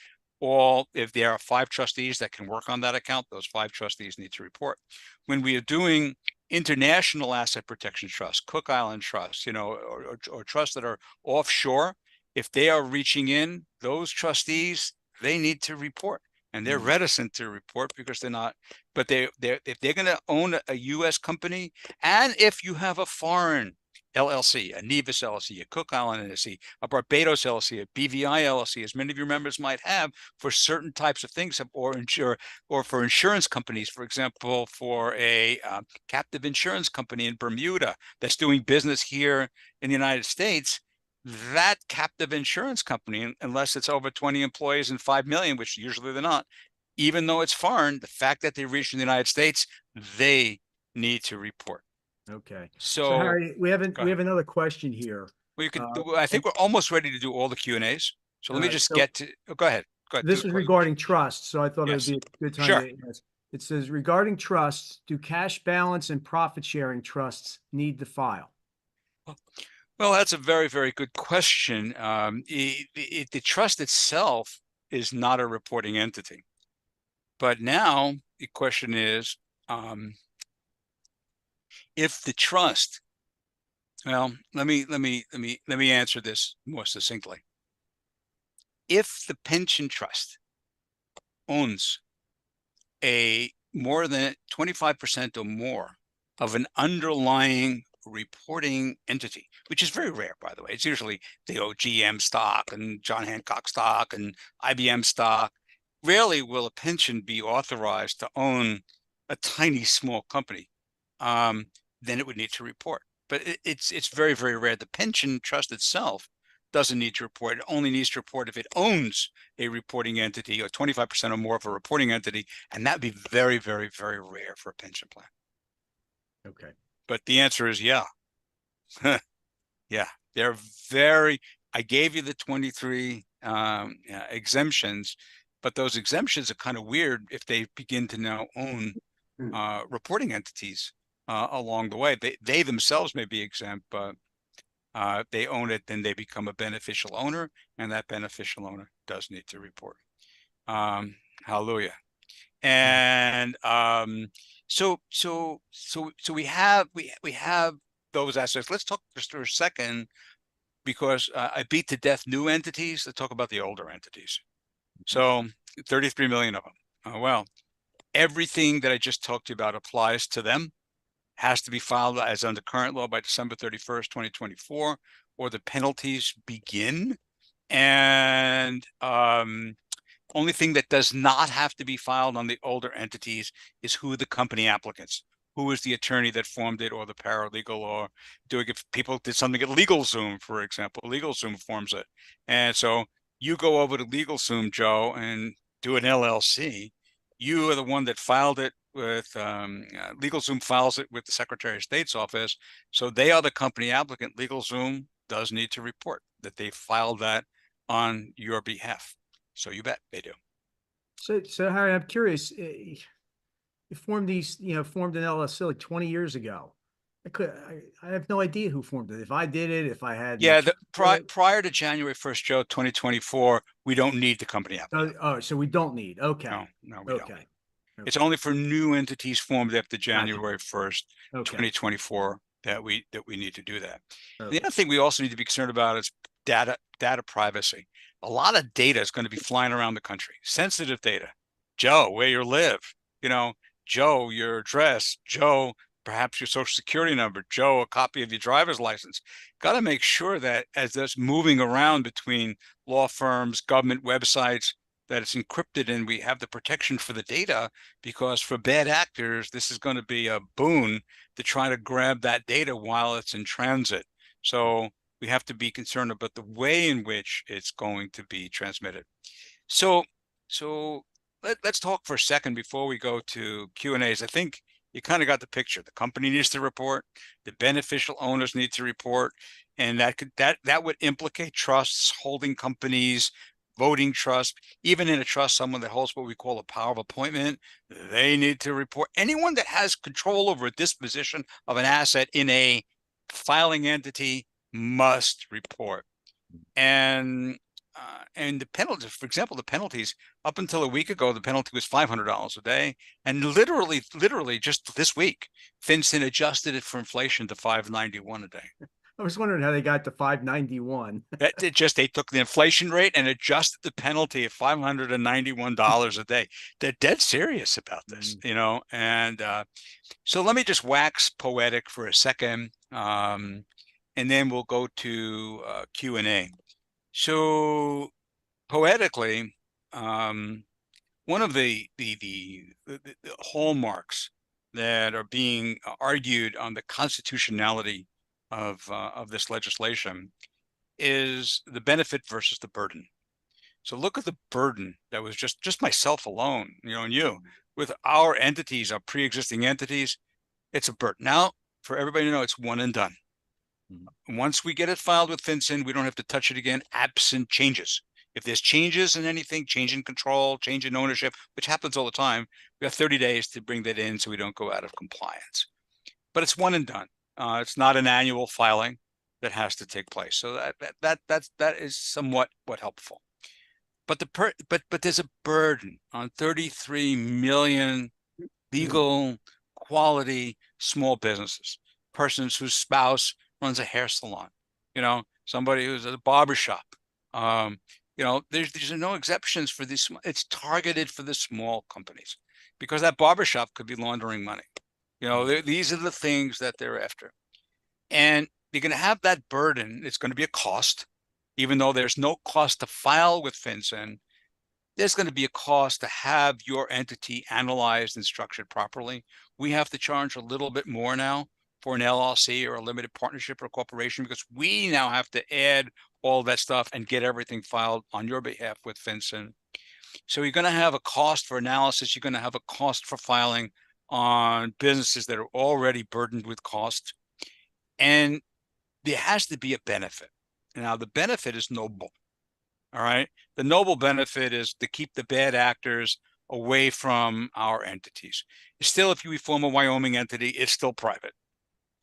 If there are 5 trustees that can work on that account, those 5 trustees need to report. When we are doing international asset protection trusts, Cook Island trusts, or trusts that are offshore, if they are reaching in, those trustees, they need to report. And they're reticent to report because they're not, but if they're going to own a U.S. company, and if you have a foreign LLC, a Nevis LLC, a Cook Island LLC, a Barbados LLC, a BVI LLC, as many of your members might have for certain types of things, or for insurance companies, for example, for a captive insurance company in Bermuda that's doing business here in the United States, that captive insurance company, unless it's over 20 employees and 5 million, which usually they're not, even though it's foreign, the fact that they reached in the United States, they need to report. Okay. So Harry, we have another question here. We could I think we're almost ready to do all the Q&As. So let me just get to, go ahead. This is regarding trusts, so I thought it would be a good time to ask. It says, regarding trusts, do cash balance and profit sharing trusts need to file? Well, that's a very, very good question. The trust itself is not a reporting entity. But now the question is, if the trust, well, let me answer this more succinctly. If the pension trust owns a more than 25% or more of an underlying reporting entity, which is very rare, by the way. It's usually the GM stock and John Hancock stock and IBM stock. Rarely will a pension be authorized to own a tiny small company. Then it would need to report. But it's very, very rare. The pension trust itself doesn't need to report. It only needs to report if it owns a reporting entity or 25% or more of a reporting entity. And that'd be very, very, very rare for a pension plan. Okay. But the answer is yeah. Yeah, they're I gave you the 23 exemptions, but those exemptions are kind of weird if they begin to now own reporting entities along the way. They themselves may be exempt, but they own it, then they become a beneficial owner, and that beneficial owner does need to report. Hallelujah. And so we have those aspects. Let's talk just for a second, because I beat to death new entities. Let's talk about the older entities. So 33 million of them. Well, everything that I just talked to you about applies to them. Has to be filed as under current law by December 31st, 2024, or the penalties begin. And only thing that does not have to be filed on the older entities is who the company applicants, who is the attorney that formed it, or the paralegal, or doing, if people did something at LegalZoom, for example, LegalZoom forms it. And so you go over to LegalZoom, Joe, and do an LLC. You are the one that filed it with LegalZoom files it with the Secretary of State's office. So they are the company applicant. LegalZoom does need to report that they filed that on your behalf. So you bet they do. So Harry, I'm curious. You formed formed an LLC like 20 years ago. I have no idea who formed it. If I did it, if I had. Yeah, prior to January 1st, Joe, 2024, we don't need the company applicant. So we don't need. Okay. No, we don't. Okay. It's only for new entities formed after January 1st, Okay. 2024 that we need to do that. Okay. The other thing we also need to be concerned about is data privacy. A lot of data is going to be flying around the country. Sensitive data. Joe, where you live, Joe, your address, Joe, perhaps your social security number, Joe, a copy of your driver's license. Got to make sure that as that's moving around between law firms, government websites, that it's encrypted and we have the protection for the data, because for bad actors, this is going to be a boon to try to grab that data while it's in transit. So we have to be concerned about the way in which it's going to be transmitted. So let's talk for a second before we go to Q&As. I think you kind of got the picture. The company needs to report, the beneficial owners need to report, and that would implicate trusts, holding companies, voting trust. Even in a trust, someone that holds what we call a power of appointment, they need to report. Anyone that has control over a disposition of an asset in a filing entity must report. And the penalties, for example, the penalties, up until a week ago, the penalty was $500 a day. And literally just this week, FinCEN adjusted it for inflation to $591 a day. I was wondering how they got to $591. They took the inflation rate and adjusted the penalty at $591 a day. They're dead serious about this, And so let me just wax poetic for a second, and then we'll go to Q&A. So poetically, one of the hallmarks that are being argued on the constitutionality of this legislation is the benefit versus the burden. So look at the burden that was just myself alone, and you, with our entities, our pre-existing entities. It's a burden. Now, for everybody to know, it's one and done. Once we get it filed with FinCEN, we don't have to touch it again, absent changes. If there's changes in anything, change in control, change in ownership, which happens all the time, we have 30 days to bring that in so we don't go out of compliance. But it's one and done. It's not an annual filing that has to take place. So that is somewhat helpful. But there's a burden on 33 million legal quality small businesses, persons whose spouse runs a hair salon, somebody who's at a barber shop. There's no exceptions for these. It's targeted for the small companies because that barber shop could be laundering money. These are the things that they're after. And you're going to have that burden. It's going to be a cost, even though there's no cost to file with FinCEN. There's going to be a cost to have your entity analyzed and structured properly. We have to charge a little bit more now for an LLC or a limited partnership or corporation because we now have to add all that stuff and get everything filed on your behalf with FinCEN. So you're going to have a cost for analysis. You're going to have a cost for filing on businesses that are already burdened with cost. And there has to be a benefit. Now, the benefit is noble. All right. The noble benefit is to keep the bad actors away from our entities. Still, if you form a Wyoming entity, it's still private.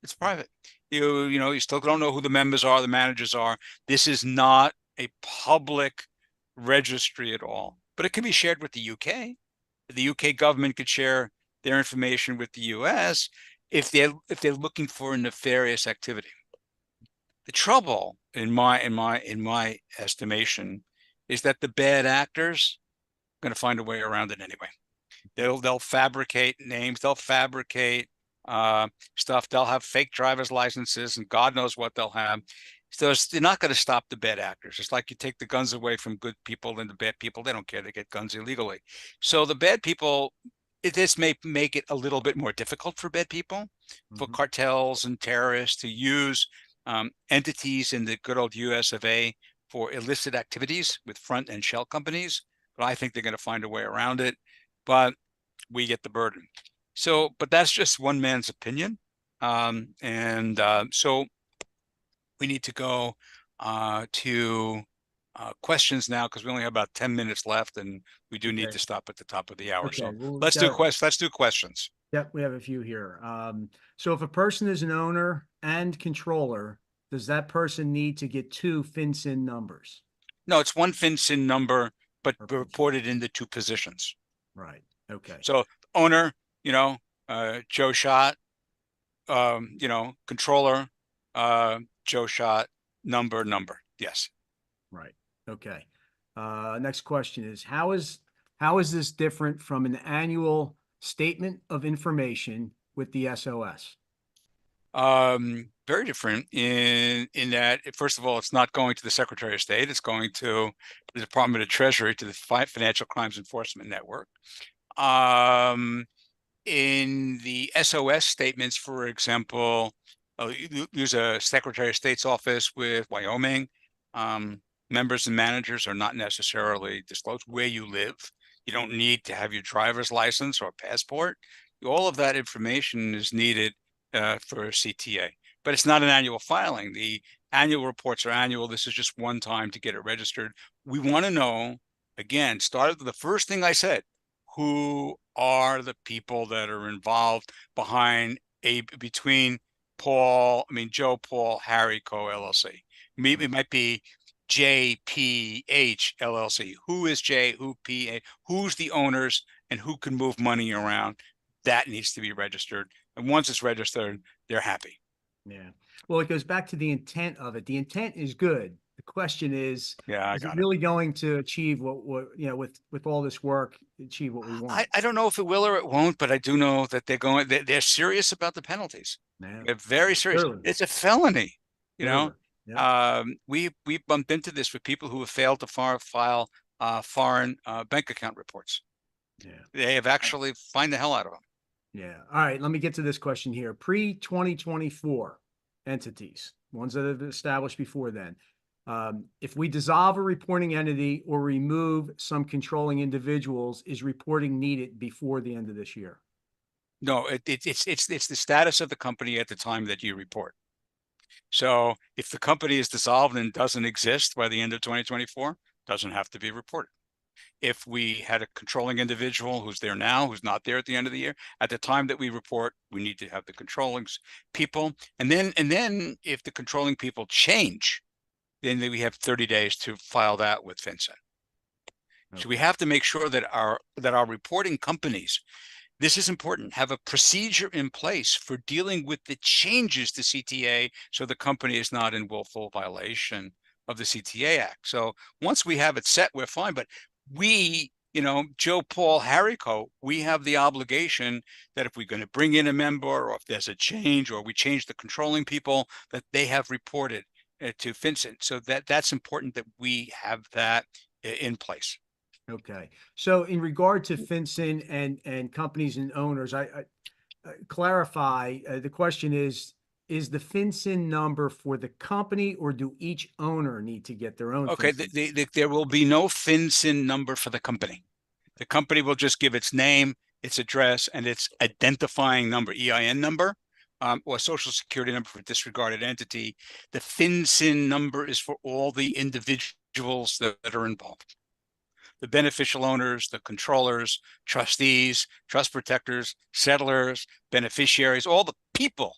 It's private. You still don't know who the members are, the managers are. This is not a public registry at all, but it can be shared with the UK. The UK government could share their information with the US if they're looking for a nefarious activity. The trouble, in my estimation, is that the bad actors are going to find a way around it anyway. They'll fabricate names, they'll fabricate stuff, they'll have fake driver's licenses, and God knows what they'll have. So they're not going to stop the bad actors. It's like you take the guns away from good people, and the bad people, they don't care, they get guns illegally. So the bad people, this may make it a little bit more difficult for bad people, for cartels and terrorists to use entities in the good old US of A for illicit activities with front and shell companies. But I think they're going to find a way around it. But we get the burden. So, but that's just one man's opinion. So we need to go to questions now because we only have about 10 minutes left, and we do need to stop at the top of the hour. So let's do questions. Yep, we have a few here. So if a person is an owner and controller, does that person need to get two FinCEN numbers? No, it's one FinCEN number, but reported into two positions. Right. Okay. So owner, Joe Shott, controller, Joe Shott, number. Yes. Right. Okay. Next question is how is this different from an annual statement of information with the SOS? Very different in that, first of all, it's not going to the Secretary of State. It's going to the Department of Treasury, to the Financial Crimes Enforcement Network. In the SOS statements, for example, you use a Secretary of State's office with Wyoming. Members and managers are not necessarily disclosed where you live. You don't need to have your driver's license or passport. All of that information is needed for CTA, but it's not an annual filing. The annual reports are annual. This is just one time to get it registered. We want to know, again, started with the first thing I said, who are the people that are involved between Joe, Paul, Harry Co. LLC. It might be JPH LLC. Who is J, who PA, who's the owners, and who can move money around? That needs to be registered. And once it's registered, they're happy. Yeah. Well, it goes back to the intent of it. The intent is good. The question is it really going to achieve what with all this work, achieve what we want? I don't know if it will or it won't, but I do know that they're serious about the penalties. Yeah. They're very serious. Clearly. It's a felony, Yeah. We bumped into this with people who have failed to file foreign bank account reports. Yeah. They have actually fined the hell out of them. Yeah. All right. Let me get to this question here. Pre-2024 entities, ones that have established before then. If we dissolve a reporting entity or remove some controlling individuals, is reporting needed before the end of this year? No, it's the status of the company at the time that you report. So if the company is dissolved and doesn't exist by the end of 2024, doesn't have to be reported. If we had a controlling individual who's there now, who's not there at the end of the year, at the time that we report, we need to have the controlling people. And then if the controlling people change, then we have 30 days to file that with FinCEN. So we have to make sure that our reporting companies, this is important, have a procedure in place for dealing with the changes to CTA so the company is not in willful violation of the CTA Act. So once we have it set, we're fine. But we, Joe, Paul, Harry Co., we have the obligation that if we're going to bring in a member, or if there's a change, or we change the controlling people, that they have reported to FinCEN. So that's important that we have that in place. Okay. So in regard to FinCEN and companies and owners, I clarify, the question is the FinCEN number for the company, or do each owner need to get their own? Okay, there will be no FinCEN number for the company. The company will just give its name, its address, and its identifying number, EIN number, or social security number for disregarded entity. The FinCEN number is for all the individuals that are involved. The beneficial owners, the controllers, trustees, trust protectors, settlers, beneficiaries, all the people,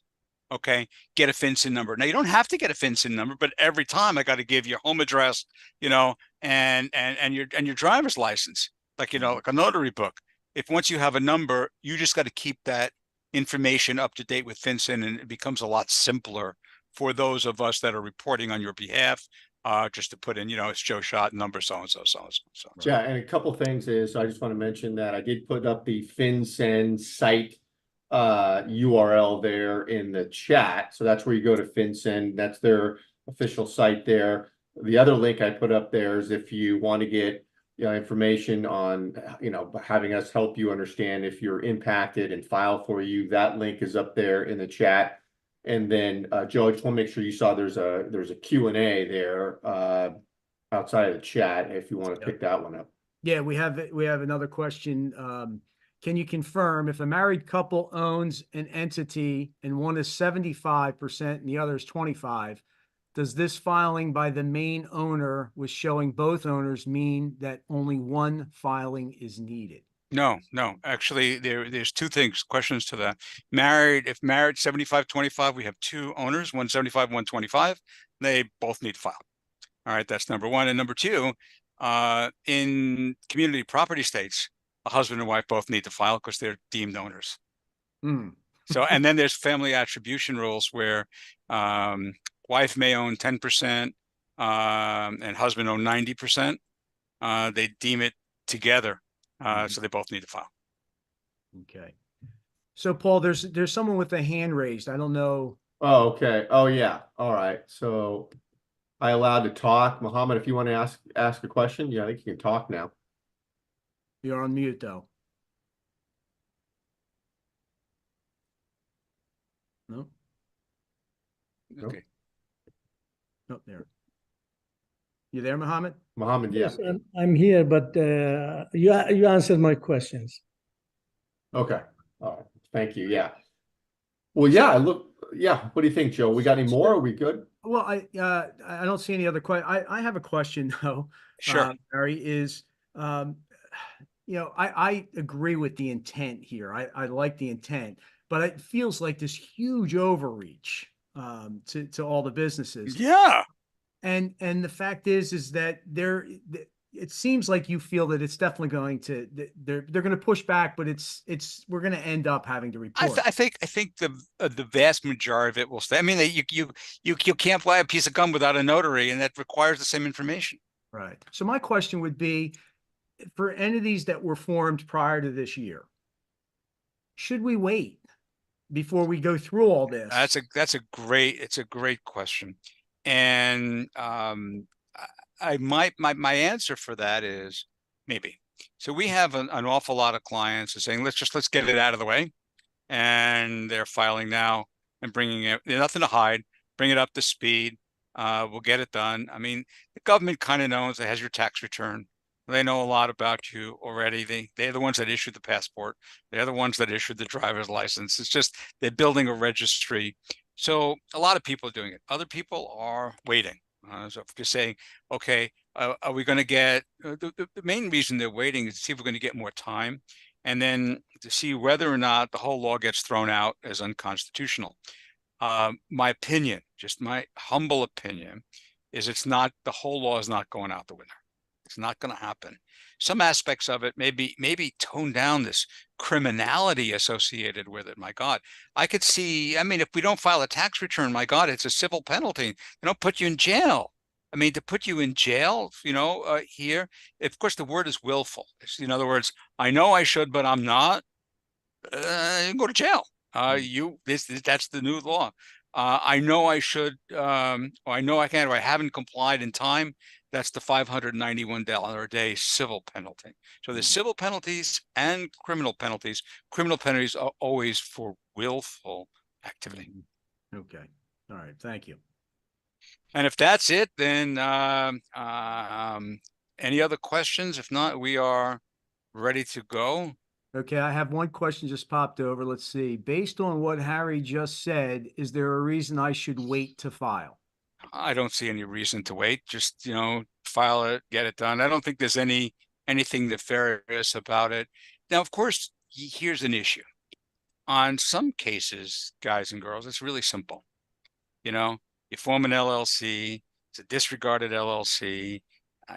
okay, get a FinCEN number. Now, you don't have to get a FinCEN number, but every time I got to give your home address, and your driver's license, like a notary book. If once you have a number, you just got to keep that information up to date with FinCEN, and it becomes a lot simpler for those of us that are reporting on your behalf. Just to put in, it's Joe Shott, number so-and-so, so-and-so. Yeah, and a couple things is, I just want to mention that I did put up the FinCEN site URL there in the chat. So that's where you go to FinCEN. That's their official site there. The other link I put up there is if you want to get information on, having us help you understand if you're impacted and file for you. That link is up there in the chat. And then, Joe, I just want to make sure you saw there's a Q&A there outside of the chat if you want to pick that one up. Yeah, we have another question. Can you confirm if a married couple owns an entity and one is 75% and the other is 25%, does this filing by the main owner with showing both owners mean that only one filing is needed? No. Actually, there's two questions to that. If married 75-25, we have two owners, 175, 125. They both need to file. All right, that's number one. And number two, in community property states, a husband and wife both need to file because they're deemed owners. So, and then there's family attribution rules where wife may own 10% and husband own 90%. They deem it together. So they both need to file. Okay. So Paul, there's someone with a hand raised. I don't know. Oh, okay. Oh, yeah. All right. So I allowed to talk. Muhammad, if you want to ask a question, I think you can talk now. You're on mute though. No. Okay. No, there. You there, Muhammad? Muhammad, yeah. Yes, I'm here, but you answered my questions. Okay. All right. Thank you. Yeah. Well, yeah. What do you think, Joe? We got any more? Are we good? Well, I don't see any other question. I have a question though. Sure. Barry, is I agree with the intent here. I like the intent, but it feels like this huge overreach to all the businesses. Yeah. And the fact is that it seems like you feel that it's definitely going to, they're going to push back, but we're going to end up having to report. I think the vast majority of it will stay. I mean, you can't buy a piece of gum without a notary, and that requires the same information. Right. So my question would be, for entities that were formed prior to this year, should we wait before we go through all this? It's a great question. And my answer for that is maybe. So we have an awful lot of clients saying, let's get it out of the way. And they're filing now and bringing it, nothing to hide, bring it up to speed. We'll get it done. I mean, the government kind of knows it has your tax return. They know a lot about you already. They're the ones that issued the passport. They're the ones that issued the driver's license. It's just, they're building a registry. So a lot of people are doing it. Other people are waiting. So if you're saying, okay, are we going to get, the main reason they're waiting is to see if we're going to get more time, and then to see whether or not the whole law gets thrown out as unconstitutional. My opinion, just my humble opinion, is the whole law is not going out the window. It's not going to happen. Some aspects of it maybe tone down this criminality associated with it. My God, I could see, I mean, if we don't file a tax return, my God, it's a civil penalty. They don't put you in jail. I mean, to put you in jail, here, of course, the word is willful. In other words, I know I should, but I'm not. You go to jail. That's the new law. I know I should, or I know I can't, or I haven't complied in time. That's the $591 a day civil penalty. So there's civil penalties and criminal penalties. Criminal penalties are always for willful activity. Okay. All right. Thank you. And if that's it, then any other questions? If not, we are ready to go. Okay, I have one question just popped over. Let's see. Based on what Harry just said, is there a reason I should wait to file? I don't see any reason to wait. Just, file it, get it done. I don't think there's anything nefarious about it. Now, of course, here's an issue. On some cases, guys and girls, it's really simple. You form an LLC, it's a disregarded LLC,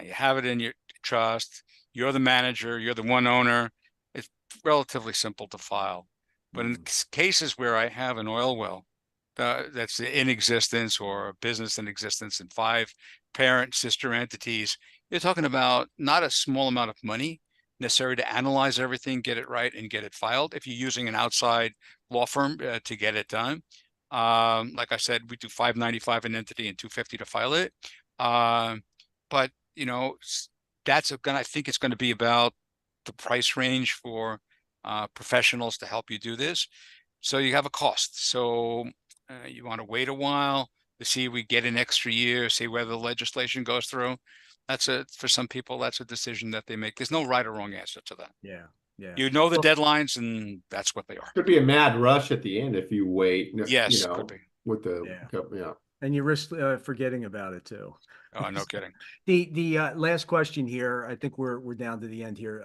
you have it in your trust, you're the manager, you're the one owner. It's relatively simple to file. But in cases where I have an oil well that's in existence, or a business in existence, and 5 parent sister entities, you're talking about not a small amount of money necessary to analyze everything, get it right, and get it filed. If you're using an outside law firm to get it done, like I said, we do $595 an entity and $250 to file it. But I think it's going to be about the price range for professionals to help you do this. So you have a cost. So you want to wait a while to see if we get an extra year, see whether the legislation goes through. For some people, that's a decision that they make. There's no right or wrong answer to that. Yeah. Yeah. The deadlines, and that's what they are. Could be a mad rush at the end if you wait. Yes, could be. With the And you risk forgetting about it too. Oh, no kidding. The last question here, I think we're down to the end here.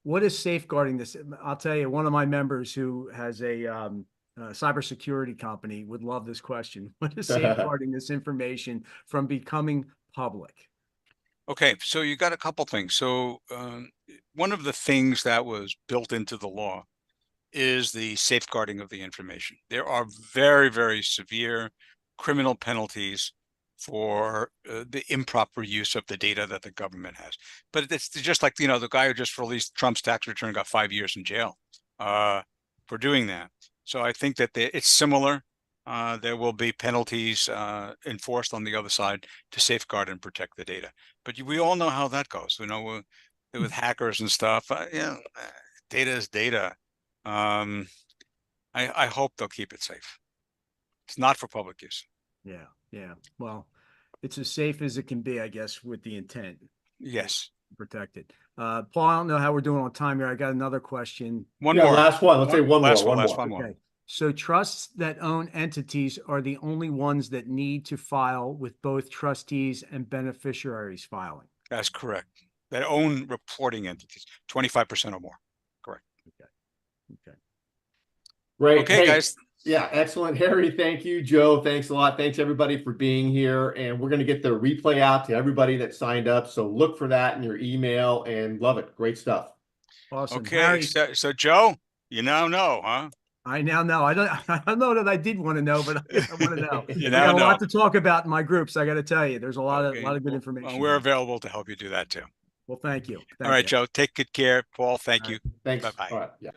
What is safeguarding this? I'll tell you, one of my members who has a cybersecurity company would love this question. What is safeguarding this information from becoming public? Okay, so you got a couple things. So one of the things that was built into the law is the safeguarding of the information. There are very, very severe criminal penalties for the improper use of the data that the government has. But it's just like, the guy who just released Trump's tax return got 5 years in jail for doing that. So I think that it's similar. There will be penalties enforced on the other side to safeguard and protect the data. But we all know how that goes. With hackers and stuff. Data is data. I hope they'll keep it safe. It's not for public use. Yeah. Yeah. Well, it's as safe as it can be, I guess, with the intent. Yes. Protect it. Paul, I don't know how we're doing on time here. I got another question. One more. Last one. Let's say one more. One more. Okay. So trusts that own entities are the only ones that need to file with both trustees and beneficiaries filing. That's correct. That own reporting entities, 25% or more. Correct. Okay. Great. Okay, guys. Yeah, excellent. Harry, thank you. Joe, thanks a lot. Thanks everybody for being here. And we're going to get the replay out to everybody that signed up. So look for that in your email and love it. Great stuff. Awesome. Okay. Harry, So Joe, you now know, huh? I now know. I don't know that I did want to know, but I want to know. You I now got a know. lot to talk about in my groups. I got to tell you, there's a lot Okay. of good information. We're available to help you do that too. Well, thank you. All right, you. Joe. Take good care. Paul, thank All you. Thanks. Bye-bye. All right. Yeah.